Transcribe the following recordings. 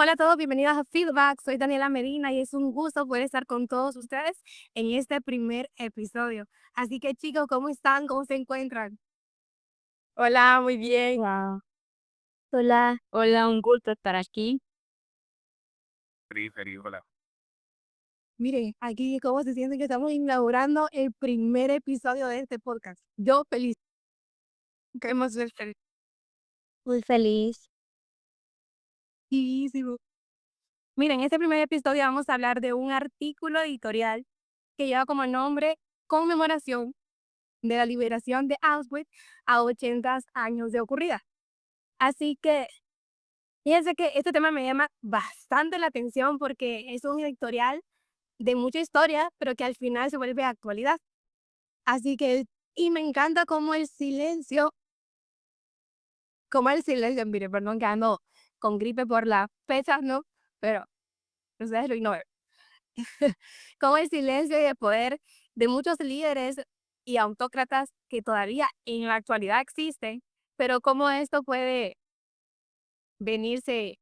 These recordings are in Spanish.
Hola a todos, bienvenidos a Feedback. Soy Daniela Medina y es un gusto poder estar con todos ustedes en este primer episodio. Así que chicos, ¿cómo están? ¿Cómo se encuentran? Hola, muy bien. Wow. Hola, Hola, un gusto estar aquí. Feliz, hola. Miren, aquí cómo se sienten que estamos inaugurando el primer episodio de este podcast. Yo feliz. Queremos ser muy feliz. felicísimo. Miren, en este primer episodio vamos a hablar de un artículo editorial que lleva como nombre Conmemoración de la liberación de Auschwitz a 80 años de ocurrida. Así que fíjense que este tema me llama bastante la atención porque es un editorial de mucha historia, pero que al final se vuelve actualidad. Así que, y me encanta mire, perdón que ando con gripe por la fecha, ¿no? Pero ustedes lo ignoran. Como el silencio y el poder de muchos líderes y autócratas que todavía en la actualidad existen, pero cómo esto puede venirse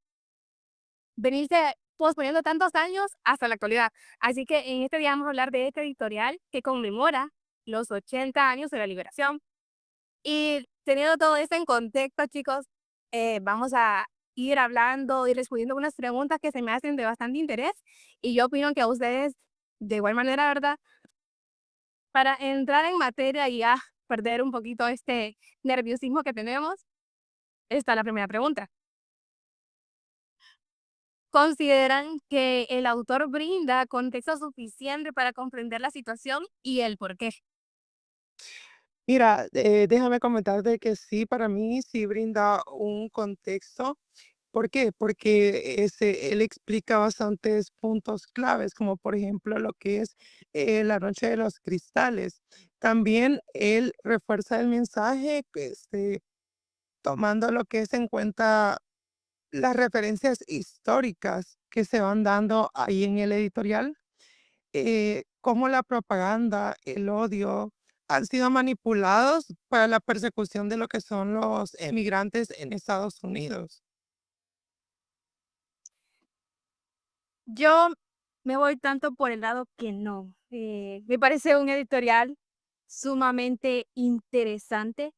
venirse posponiendo tantos años hasta la actualidad. Así que en este día vamos a hablar de este editorial que conmemora los 80 años de la liberación. Y teniendo todo esto en contexto, chicos, vamos a ir hablando y respondiendo unas preguntas que se me hacen de bastante interés. Y yo opino que a ustedes, de igual manera, ¿verdad? Para entrar en materia y ya perder un poquito este nerviosismo que tenemos, está la primera pregunta. ¿Consideran que el autor brinda contexto suficiente para comprender la situación y el porqué? Mira, déjame comentarte que sí, para mí sí brinda un contexto. ¿Por qué? Porque él explica bastantes puntos claves, como por ejemplo lo que es la noche de los cristales. También él refuerza el mensaje, tomando lo que es en cuenta las referencias históricas que se van dando ahí en el editorial, cómo la propaganda, el odio han sido manipulados para la persecución de lo que son los emigrantes en Estados Unidos. Yo me voy tanto por el lado que no. Me parece un editorial sumamente interesante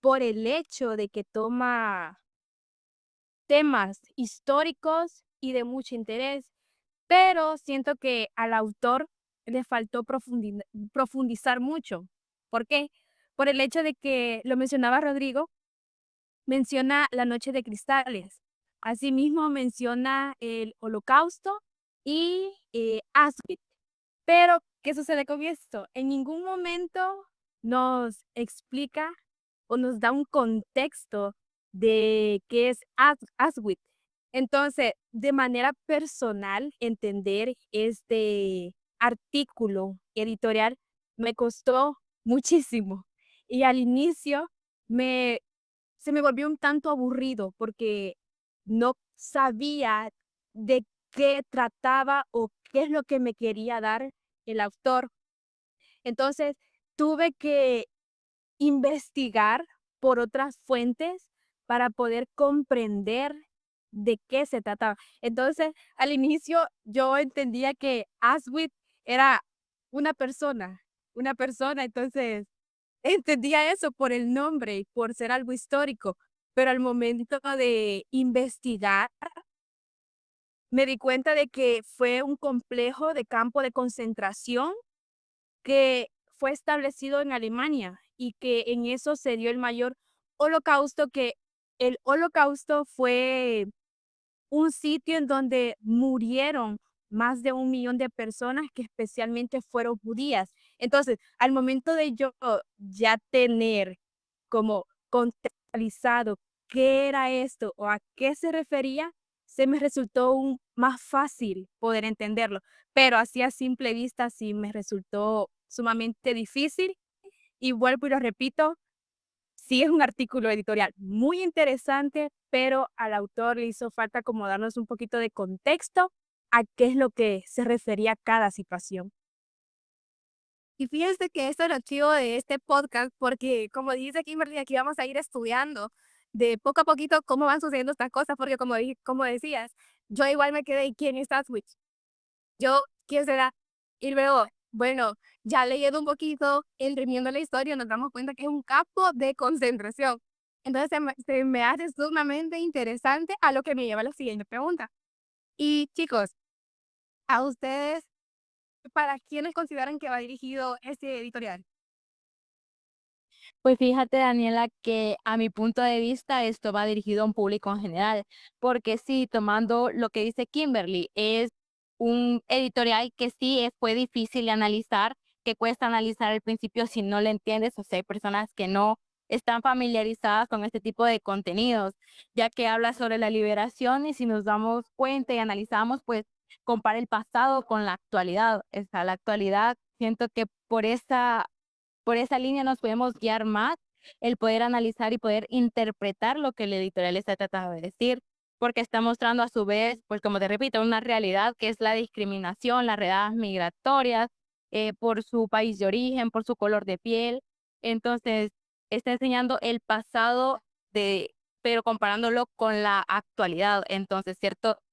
por el hecho de que toma temas históricos y de mucho interés, pero siento que al autor le faltó profundizar mucho. ¿Por qué? Por el hecho de que lo mencionaba Rodrigo, menciona la noche de cristales. Asimismo menciona el Holocausto y Auschwitz. Pero, ¿qué sucede con esto? En ningún momento nos explica o nos da un contexto de qué es Auschwitz. Entonces, de manera personal, entender este artículo editorial me costó muchísimo. Y al inicio me se me volvió un tanto aburrido porque no sabía de qué trataba o qué es lo que me quería dar el autor. Entonces, tuve que investigar por otras fuentes para poder comprender de qué se trataba. Entonces, al inicio yo entendía que Auschwitz era una persona, entonces entendía eso por el nombre y por ser algo histórico, pero al momento de investigar, me di cuenta de que fue un complejo de campo de concentración que fue establecido en Alemania y que en eso se dio el mayor holocausto, que el holocausto fue un sitio en donde murieron más de 1 millón de personas que especialmente fueron judías. Entonces, al momento de yo ya tener como contextualizado qué era esto o a qué se refería, se me resultó más fácil poder entenderlo, pero así a simple vista sí me resultó sumamente difícil y vuelvo y lo repito, sí es un artículo editorial muy interesante, pero al autor le hizo falta como darnos un poquito de contexto a qué es lo que se refería a cada situación. Y fíjense que esto es lo chivo de este podcast, porque como dice Kimberly, aquí vamos a ir estudiando de poco a poquito cómo van sucediendo estas cosas, porque como decías, yo igual me quedé, ¿y quién está Switch? Yo, ¿quién será? Y luego, bueno, ya leyendo un poquito, entendiendo la historia, nos damos cuenta que es un campo de concentración. Entonces se me hace sumamente interesante, a lo que me lleva a la siguiente pregunta. Y chicos, a ustedes, ¿para quiénes consideran que va dirigido este editorial? Pues fíjate, Daniela, que a mi punto de vista esto va dirigido a un público en general, porque sí, tomando lo que dice Kimberly, es un editorial que sí fue difícil de analizar, que cuesta analizar al principio si no le entiendes, o sea, hay personas que no están familiarizadas con este tipo de contenidos, ya que habla sobre la liberación y si nos damos cuenta y analizamos, pues compara el pasado con la actualidad. O sea, la actualidad, siento que por esa línea nos podemos guiar más, el poder analizar y poder interpretar lo que el editorial está tratando de decir, porque está mostrando a su vez, pues como te repito, una realidad que es la discriminación, las redadas migratorias, por su país de origen, por su color de piel. Entonces, está enseñando el pasado de, pero comparándolo con la actualidad. Entonces,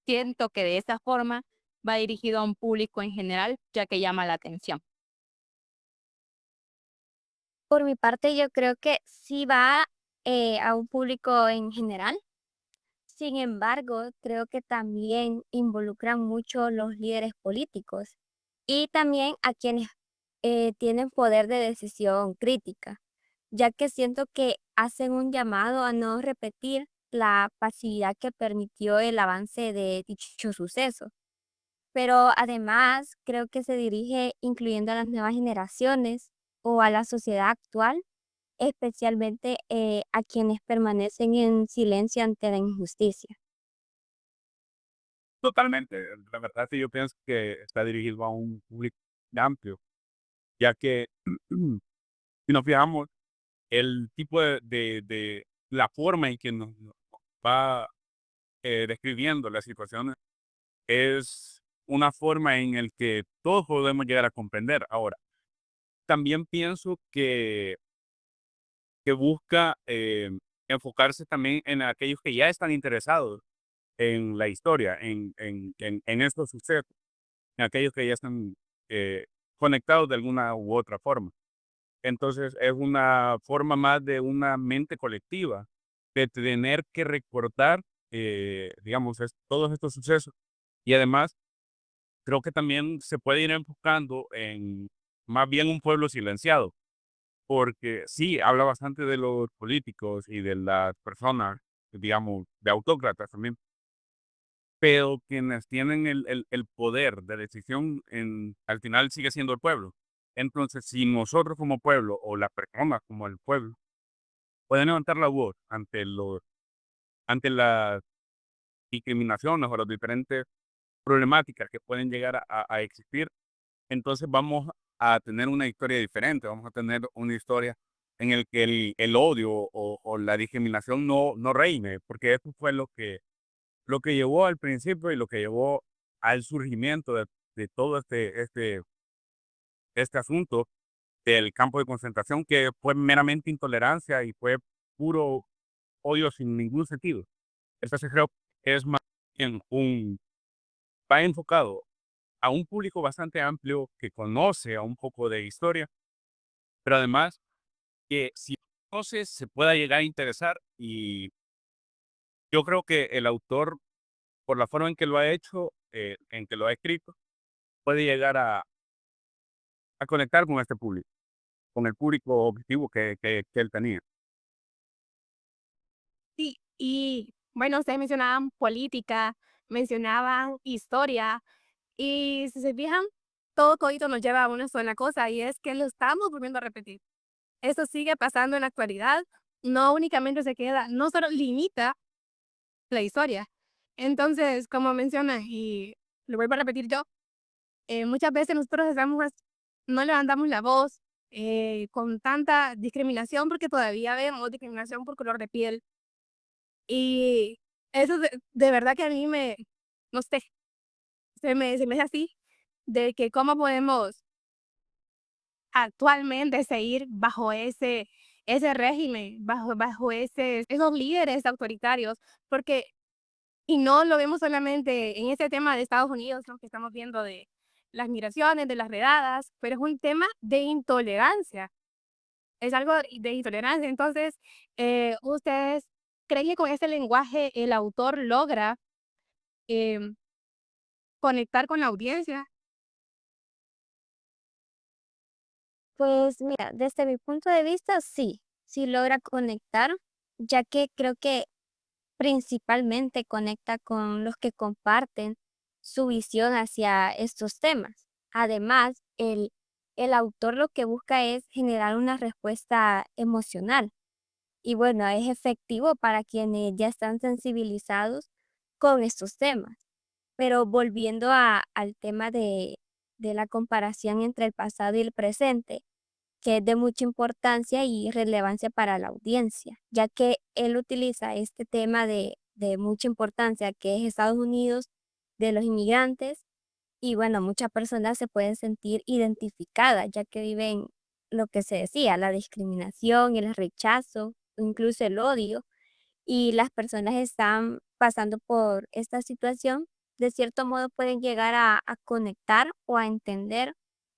siento que de esa forma va dirigido a un público en general, ya que llama la atención. Por mi parte, yo creo que sí va a un público en general. Sin embargo, creo que también involucran mucho los líderes políticos y también a quienes tienen poder de decisión crítica, ya que siento que hacen un llamado a no repetir la pasividad que permitió el avance de dicho suceso. Pero además creo que se dirige incluyendo a las nuevas generaciones o a la sociedad actual, especialmente a quienes permanecen en silencio ante la injusticia. Totalmente. La verdad que yo pienso que está dirigido a un público amplio, ya que si nos fijamos, el tipo de la forma en que nos va describiendo las situaciones es una forma en el que todos podemos llegar a comprender. Ahora, también pienso que busca enfocarse también en aquellos que ya están interesados en la historia, en estos sucesos, en aquellos que ya están eh, conectados de alguna u otra forma. Entonces, es una forma más de una mente colectiva, de tener que recordar, digamos, todos estos sucesos. Y además, creo que también se puede ir enfocando en más bien un pueblo silenciado, porque sí, habla bastante de los políticos y de las personas, digamos, de autócratas también, pero quienes tienen el poder de decisión al final sigue siendo el pueblo. Entonces, si nosotros como pueblo o las personas como el pueblo pueden levantar la voz ante las discriminaciones o las diferentes problemáticas que pueden llegar a existir, entonces vamos a tener una historia diferente, vamos a tener una historia en el que el odio o la discriminación no reine, porque eso fue lo que llevó al principio y lo que llevó al surgimiento de todo este asunto del campo de concentración, que fue meramente intolerancia y fue puro odio sin ningún sentido. Entonces creo que es más bien va enfocado a un público bastante amplio que conoce a un poco de historia, pero además que si conoce se pueda llegar a interesar y yo creo que el autor, por la forma en que lo ha hecho, en que lo ha escrito, puede llegar a conectar con este público, con el público objetivo que él tenía. Sí, y bueno, ustedes mencionaban política, mencionaban historia, y si se fijan, todo todito nos lleva a una sola cosa, y es que lo estamos volviendo a repetir. Eso sigue pasando en la actualidad, no únicamente se queda, no solo limita la historia. Entonces, como mencionas, y lo vuelvo a repetir yo, muchas veces nosotros no levantamos la voz con tanta discriminación porque todavía vemos discriminación por color de piel. Y eso de verdad que a mí no sé, se me hace así, de que cómo podemos actualmente seguir bajo ese régimen, bajo esos líderes autoritarios, porque Y no lo vemos solamente en este tema de Estados Unidos, ¿no? Que estamos viendo de las migraciones, de las redadas, pero es un tema de intolerancia. Es algo de intolerancia. Entonces, ¿ustedes creen que con este lenguaje el autor logra em, conectar con la audiencia? Pues mira, desde mi punto de vista, sí logra conectar, ya que creo que principalmente conecta con los que comparten su visión hacia estos temas. Además, el autor lo que busca es generar una respuesta emocional y bueno, es efectivo para quienes ya están sensibilizados con estos temas. Pero volviendo al tema de la comparación entre el pasado y el presente, que es de mucha importancia y relevancia para la audiencia, ya que él utiliza este tema de mucha importancia, que es Estados Unidos, de los inmigrantes, y bueno, muchas personas se pueden sentir identificadas, ya que viven lo que se decía, la discriminación, el rechazo, incluso el odio, y las personas están pasando por esta situación, de cierto modo pueden llegar a conectar o a entender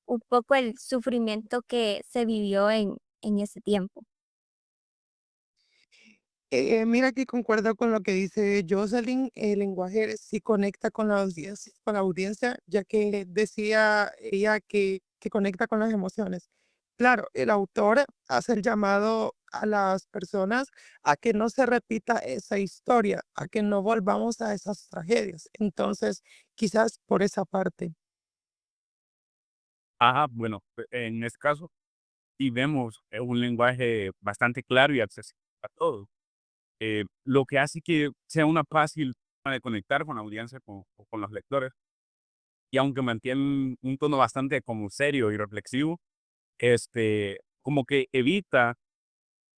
un poco el sufrimiento que se vivió en ese tiempo. Mira que concuerdo con lo que dice Jocelyn, el lenguaje sí conecta con la audiencia, ya que decía ella que conecta con las emociones. Claro, el autor hace el llamado a las personas a que no se repita esa historia, a que no volvamos a esas tragedias. Entonces, quizás por esa parte. Ajá, bueno, en este caso, y vemos un lenguaje bastante claro y accesible a todos. Lo que hace que sea una fácil forma de conectar con la audiencia, o con los lectores, y aunque mantiene un tono bastante como serio y reflexivo, como que evita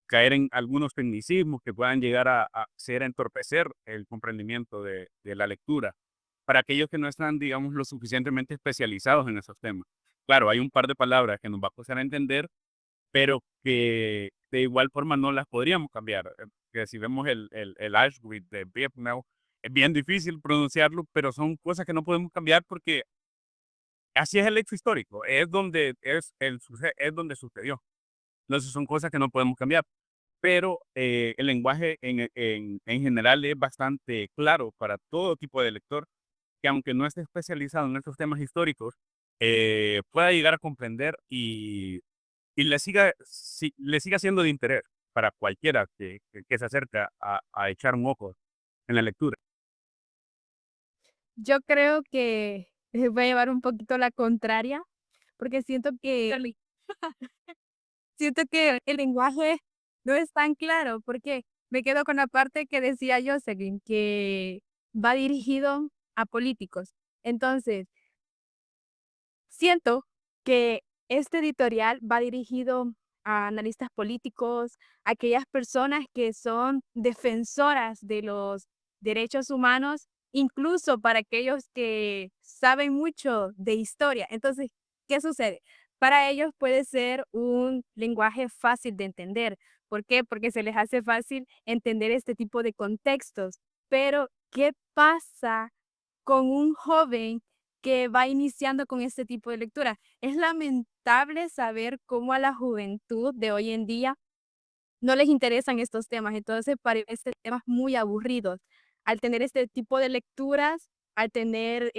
caer en algunos tecnicismos que puedan llegar a ser entorpecer el comprendimiento de la lectura, para aquellos que no están, digamos, lo suficientemente especializados en esos temas. Claro, hay un par de palabras que nos va a costar entender, pero que de igual forma no las podríamos cambiar. Que si vemos el Auschwitz de Birkenau, es bien difícil pronunciarlo, pero son cosas que no podemos cambiar porque así es el hecho histórico, es donde sucedió. Entonces son cosas que no podemos cambiar. Pero el lenguaje en general es bastante claro para todo tipo de lector que aunque no esté especializado en estos temas históricos, pueda llegar a comprender y le siga siendo de interés para cualquiera que se acerca a echar un ojo en la lectura. Yo creo que voy a llevar un poquito la contraria, porque siento que el lenguaje no es tan claro, porque me quedo con la parte que decía Jocelyn, que va dirigido a políticos. Entonces, siento que este editorial va dirigido a analistas políticos, a aquellas personas que son defensoras de los derechos humanos, incluso para aquellos que saben mucho de historia. Entonces, ¿qué sucede? Para ellos puede ser un lenguaje fácil de entender. ¿Por qué? Porque se les hace fácil entender este tipo de contextos. Pero, ¿qué pasa con un joven que va iniciando con este tipo de lectura? Es lamentable saber cómo a la juventud de hoy en día no les interesan estos temas, entonces parecen temas muy aburridos. Al tener este tipo de lecturas, al tener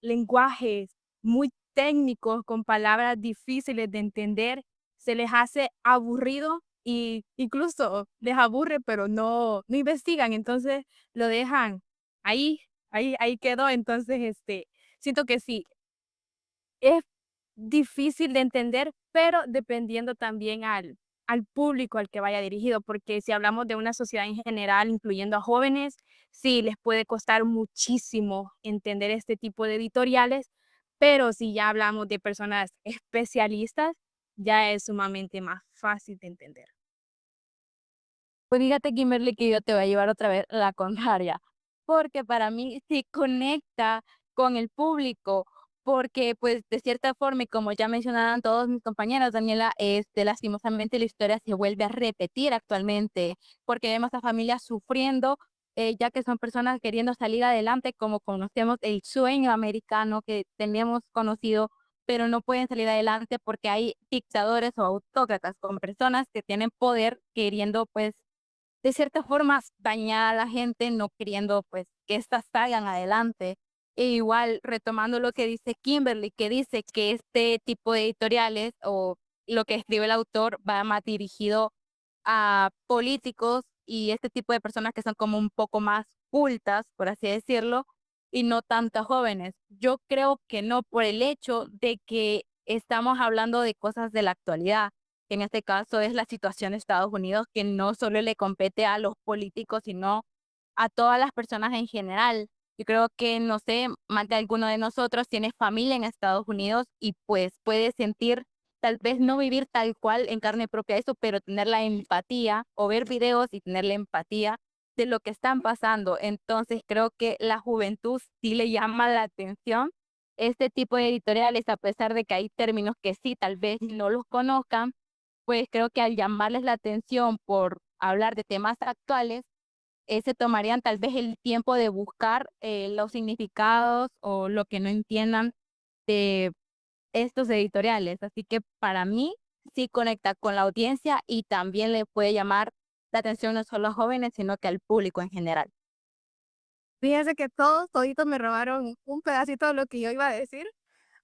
lenguajes muy técnicos con palabras difíciles de entender, se les hace aburrido y incluso les aburre, pero no investigan, entonces lo dejan ahí, ahí quedó. Entonces, siento que sí, es difícil de entender, pero dependiendo también al público al que vaya dirigido, porque si hablamos de una sociedad en general, incluyendo a jóvenes, sí les puede costar muchísimo entender este tipo de editoriales, pero si ya hablamos de personas especialistas, ya es sumamente más fácil de entender. Pues fíjate, Kimberly, que yo te voy a llevar otra vez la contraria, porque para mí sí conecta con el público, porque pues de cierta forma, y como ya mencionaban todos mis compañeros, Daniela, lastimosamente la historia se vuelve a repetir actualmente, porque vemos a familias sufriendo ya que son personas queriendo salir adelante, como conocemos el sueño americano que tenemos conocido, pero no pueden salir adelante porque hay dictadores o autócratas con personas que tienen poder queriendo, pues, de cierta forma dañar a la gente, no queriendo, pues, que éstas salgan adelante. E igual, retomando lo que dice Kimberly, que dice que este tipo de editoriales o lo que escribe el autor va más dirigido a políticos y este tipo de personas que son como un poco más cultas, por así decirlo, y no tanto a jóvenes. Yo creo que no, por el hecho de que estamos hablando de cosas de la actualidad, que en este caso es la situación de Estados Unidos, que no solo le compete a los políticos, sino a todas las personas en general. Yo creo que, no sé, más de alguno de nosotros tiene familia en Estados Unidos y pues puede sentir, tal vez no vivir tal cual en carne propia eso, pero tener la empatía o ver videos y tener la empatía de lo que están pasando. Entonces creo que la juventud sí le llama la atención este tipo de editoriales, a pesar de que hay términos que sí, tal vez no los conozcan, pues creo que al llamarles la atención por hablar de temas actuales, se tomarían tal vez el tiempo de buscar los significados o lo que no entiendan de estos editoriales. Así que para mí sí conecta con la audiencia y también le puede llamar la atención no solo a jóvenes, sino que al público en general. Fíjense que todos, toditos me robaron un pedacito de lo que yo iba a decir,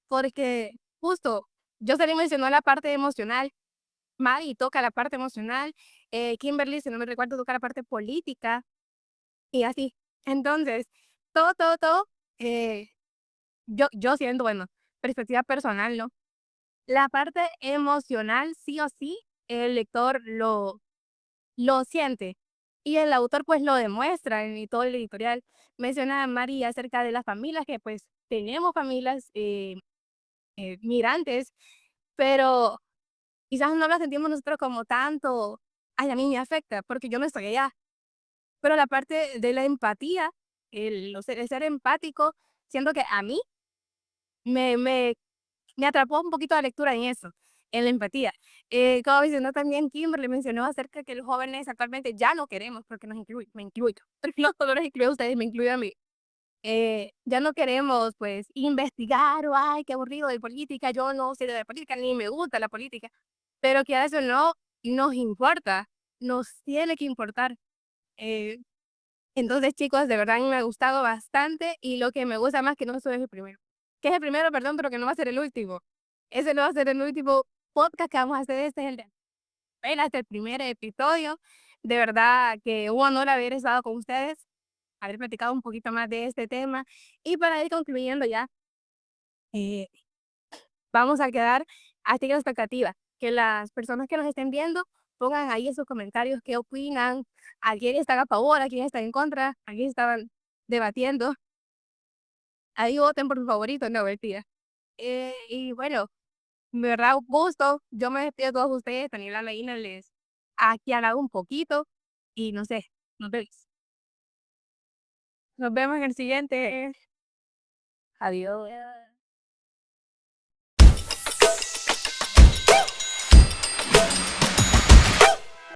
porque justo yo se le mencionó la parte emocional, Maddie toca la parte emocional, Kimberly, si no me recuerdo, toca la parte política y así. Entonces, todo, eh, yo siento, bueno, perspectiva personal, ¿no? La parte emocional, sí o sí, el lector lo siente. Y el autor pues lo demuestra en todo el editorial. Menciona a María acerca de las familias, que pues tenemos familias migrantes, pero quizás no lo sentimos nosotros como tanto, ay, a mí me afecta, porque yo no estoy allá. Pero la parte de la empatía, el ser empático, siento que a mí me, me me atrapó un poquito la lectura en eso, en la empatía. Como mencionó también Kimberly, mencionó acerca de que los jóvenes actualmente ya no queremos, porque nos incluye, me incluyo, no los incluyo a ustedes, me incluyo a mí. Ya no queremos, pues, investigar o, ay, qué aburrido de política, yo no sé de política, ni me gusta la política, pero que a eso no nos importa, nos tiene que importar. Eh, entonces, chicos, de verdad me ha gustado bastante y lo que me gusta más que no soy el primero. Que es el primero, perdón, pero que no va a ser el último. Ese no va a ser el último podcast que vamos a hacer. Este es el de apenas el primer episodio. De verdad que un honor haber estado con ustedes, haber platicado un poquito más de este tema. Y para ir concluyendo ya, eh, vamos a quedar así en la expectativa. Que las personas que nos estén viendo pongan ahí en sus comentarios qué opinan, a quién están a favor, a quién están en contra, a quién estaban debatiendo. Ahí voten por su favorito, no, mentira. Y bueno, de verdad, un gusto. Yo me despido de todos ustedes. Daniela Leina les ha aquí hablado un poquito y no sé, nos vemos. Nos vemos en el siguiente. Adiós.